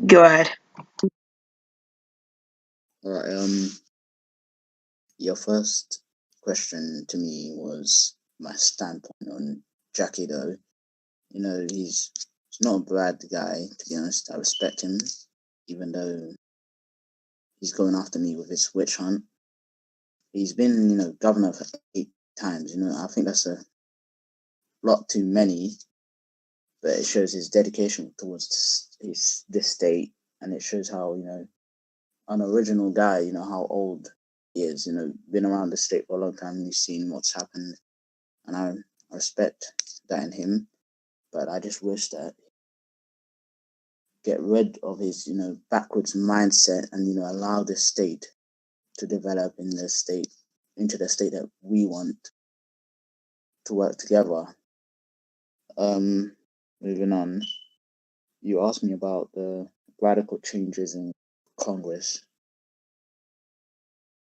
Go ahead. All right. Your first question to me was my standpoint on Jackie. Though he's not a bad guy, to be honest. I respect him, even though he's going after me with his witch hunt. He's been, governor for 8 times. I think that's a lot too many, but it shows his dedication towards this state, and it shows how an original guy. How old he is. Been around the state for a long time. And he's seen what's happened, and I respect that in him. But I just wish that get rid of his backwards mindset and allow the state to develop into the state that we want to work together. Um, Moving on, you asked me about the radical changes in Congress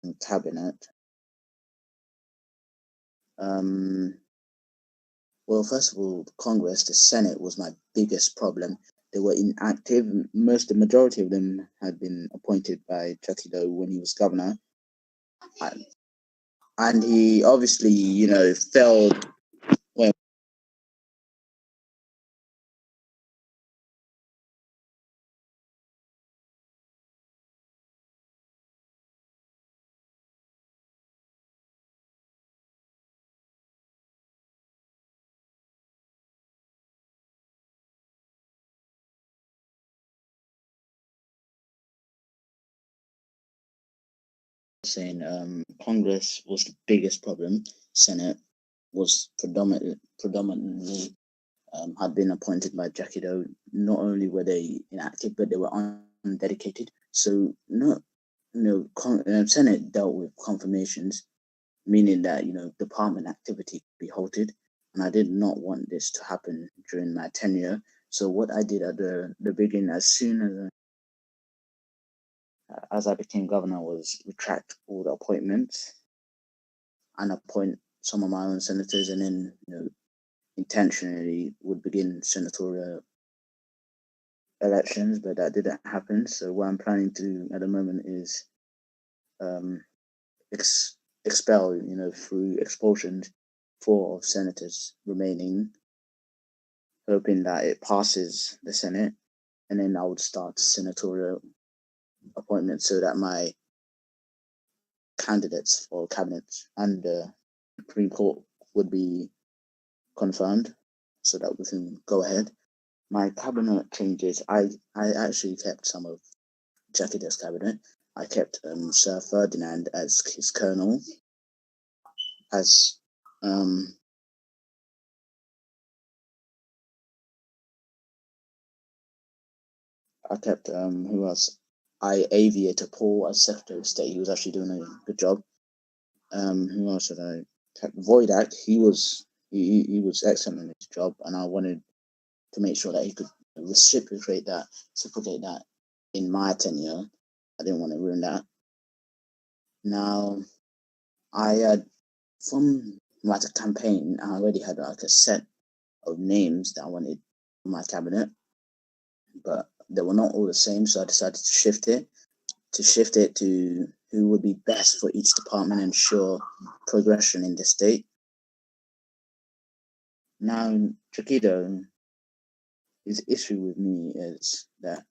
and cabinet. Um, well, first of all, Congress, the Senate was my biggest problem. They were inactive. The majority of them had been appointed by Chucky Doe when he was governor, and he obviously, failed when saying Congress was the biggest problem. Senate was predominantly had been appointed by Jackie Doe. Not only were they inactive, but they were undedicated. So Senate dealt with confirmations, meaning that department activity could be halted, and I did not want this to happen during my tenure. So what I did at the beginning, as soon as I became governor, was retract all the appointments and appoint some of my own senators, and then intentionally would begin senatorial elections, but that didn't happen. So what I'm planning to do at the moment is um, expel, through expulsions, 4 senators remaining, hoping that it passes the Senate, and then I would start senatorial appointments so that my candidates for cabinet and the Supreme Court would be confirmed, so that we can go ahead. My cabinet changes. I actually kept some of Jackie De's cabinet. I kept Sir Ferdinand as his colonel, as I kept who else? Aviator Paul as Secretary of State. He was actually doing a good job. Who else did I kept? Voidak. He was excellent in his job, and I wanted to make sure that he could reciprocate that in my tenure. I didn't want to ruin that. Now, I had from like a campaign, I already had like a set of names that I wanted for my cabinet, but they were not all the same. So I decided to shift it to who would be best for each department and ensure progression in the state. Now, Chiquito, his issue with me is that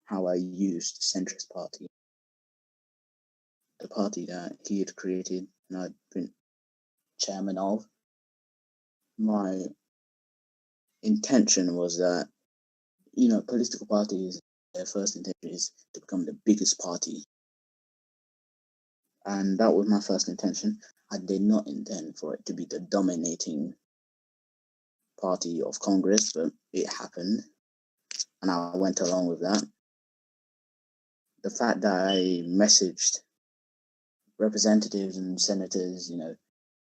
how I used the centrist party, the party that he had created and I'd been chairman of. My intention was that, political parties, their first intention is to become the biggest party. And that was my first intention. I did not intend for it to be the dominating party of Congress, but it happened, and I went along with that. The fact that I messaged representatives and senators,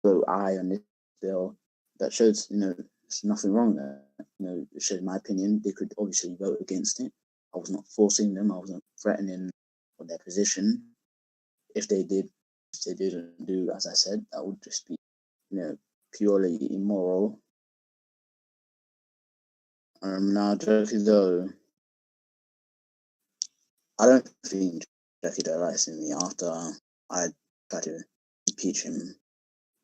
vote aye on this bill, that shows, there's nothing wrong there. It showed my opinion. They could obviously vote against it. I was not forcing them. I wasn't threatening for their position. If they didn't do as I said, that would just be, purely immoral. Now, Jackie though, I don't think Jackie Doe likes me after I tried to impeach him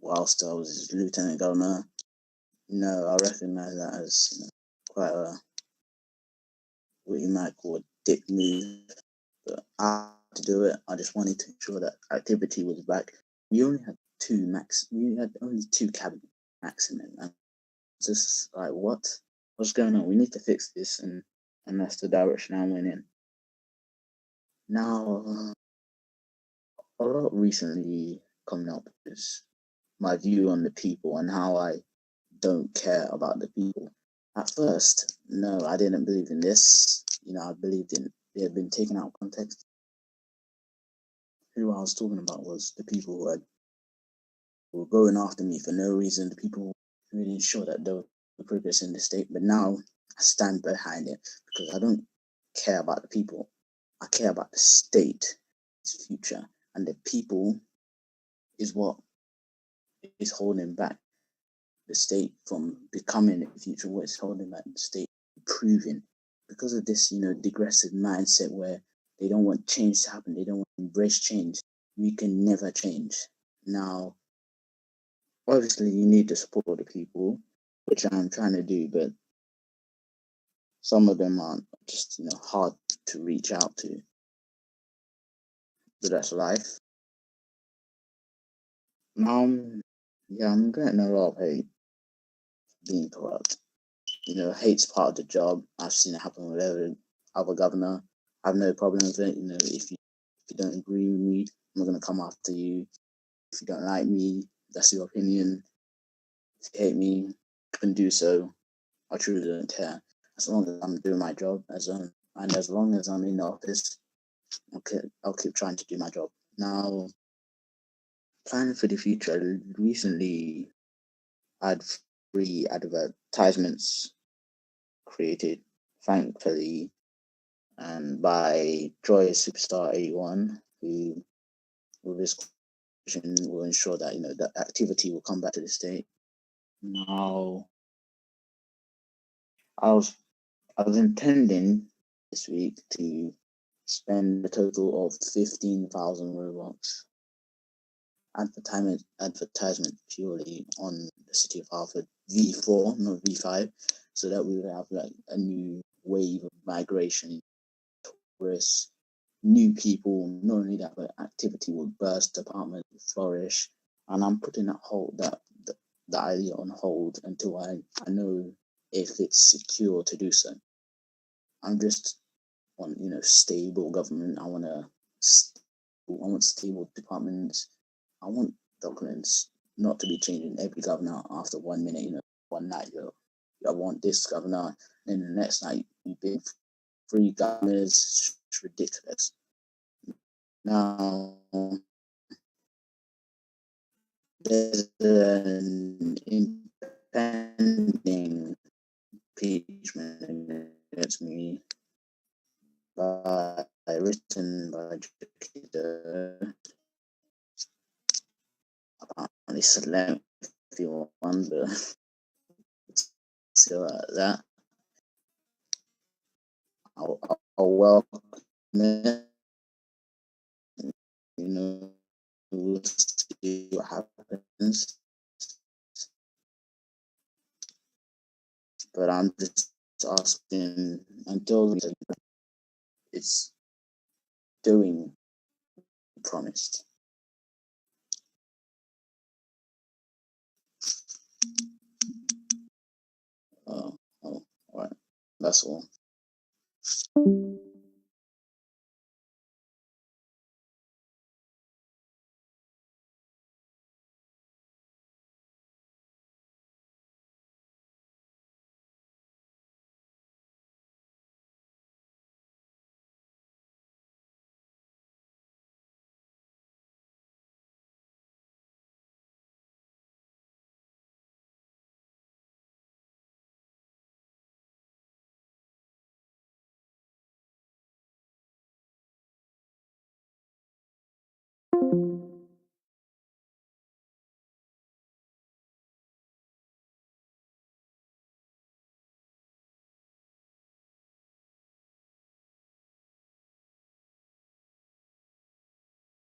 whilst I was his lieutenant governor. No, I recognise that as quite a what you might call a dick move, but I had to do it. I just wanted to ensure that activity was back. We only had two max. We had only two cabinet maximum, and just like what's going on? We need to fix this, and that's the direction I went in. Now, a lot recently coming up is my view on the people and how I don't care about the people. At first, no, I didn't believe in this. I believed in it had been taken out of context. Who I was talking about was the people who were going after me for no reason, the people who didn't show that there was progress in the state. But now I stand behind it because I don't care about the people. I care about the state, its future, and the people is what is holding back the state from becoming the future, what is holding back the state improving because of this, digressive mindset where they don't want change to happen, they don't want to embrace change. We can never change. Now, obviously, you need the support of the people, which I'm trying to do, but some of them aren't just, hard to reach out to. But that's life. Now, yeah, I'm getting a lot of hate being corrupt. Hate's part of the job. I've seen it happen with every other governor. I have no problem with it. If you don't agree with me, I'm not gonna come after you. If you don't like me, that's your opinion. If you hate me, you can do so. I truly don't care. As long as I'm doing my job, as long as I'm in the office, I'll keep trying to do my job. Now, planning for the future. Recently, I had 3 advertisements created, thankfully, and by Joy Superstar 81, who with his vision will ensure that that activity will come back to the state. Now, I was I was intending this week to spend a total of 15,000 Robux advertisement purely on the city of Hartford V4, not V5, so that we would have like a new wave of migration, tourists, new people. Not only that, but activity would burst, department would flourish, and I'm putting that idea on hold until I know if it's secure to do so. I'm just want stable government. I want stable departments. I want documents not to be changing every governor after 1 minute. One night I want this governor, then the next night you've been 3 governors. It's ridiculous. Now there's an impending impeachment against me written by Jaquita. Apparently it's a lengthy one, but still like that. I'll welcome it. We'll see what happens. But I'm just asking until it's doing promised. Oh, all right. That's all.